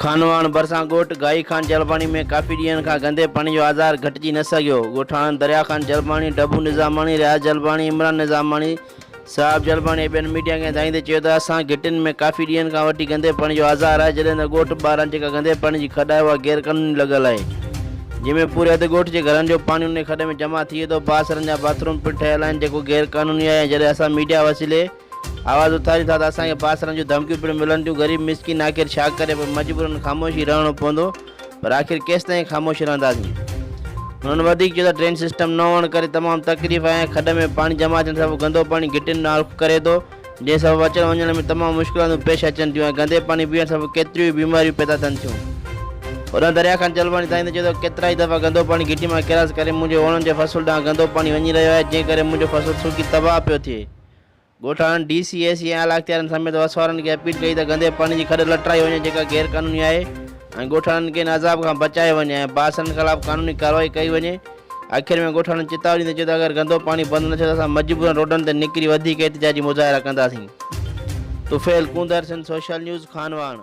खानवान बरसां ॻोठ गाई खान जलपाणी में काफ़ी ॾींहंनि खां गंदे पाणी जो आज़ार घटिजी न सघियो। ॻोठाणनि दरिया खान जलपाणी, डबू निज़ामाणी, रियाज़ जलपाणी, इमरान निज़ामाणी, साहब जलपाणी ॿियनि मीडिया खे ॿुधाईंदे चयो त असां घिटिन में काफ़ी ॾींहंनि खां वठी गंदे पाणी जो आज़ार आहे, जॾहिं त ॻोठ ॿारनि जेका गंदे पाणी जी खॾ आहे उहा गैर क़ानूनी लॻल आहे, जंहिंमें पूरे अधु ॻोठ जे घरनि जो पाणी उन खॾ में जमा थिए थो। बासरनि जा बाथरूम पिणु ठहियल आहिनि जेको गैर क़ानूनी आहे। जॾहिं असां मीडिया वसीले आवाज़ उथारी था त असांखे बासरनि जूं धमकियूं पिणु मिलनि थियूं। ग़रीब मिसकिन आख़िर छा करे, मजबूरन ख़ामोशी रहणो पवंदो, पर आख़िर केसि ताईं ख़ामोश रहंदासीं। हुननि वधीक चयो त ड्रेन सिस्टम न हुअण करे तमामु तकलीफ़ आहे। खॾ में पाणी जमा थियण सां गंदो पाणी घिटिन में रुख़ करे थो, जंहिं सबबु अचण वञण में तमामु मुश्किलातूं पेश अचनि थियूं ऐं गंदे पाणी पीअण सां केतिरियूं ई बीमारियूं पैदा थियनि थियूं। होॾां दरिया खान जलपाणी ताईं चयो त केतिरा ई दफ़ा गंदो पाणी घिटी मां किरास करे मुंहिंजे वणनि जे फसल ॾांहुं गंदो पाणी वञी रहियो आहे, जंहिं करे मुंहिंजो फसल सुकी तबाह पियो थिए। ॻोठाणनि DC, AC ऐं आला इख़्तियारनि समेत वसवारनि खे अपील कई त गंदे पाणी जी खॾ लटाई वञे जेका गैर क़ानूनी आहे ऐं ॻोठाणनि खे इन अज़ाब खां बचायो वञे ऐं बासरनि ख़िलाफ़ क़ानूनी कार्रवाई कई वञे। आख़िर में ॻोठाणनि चेतावनी ॾींदे चयो त अगरि गंदो पाणी बंदि न थियो त असां मजबूरन रोडनि ते निकिरी वधीक एहतिजाजी मुज़ाहिरा कंदासीं। Tufail Kundar, Sindh social news, खानवान।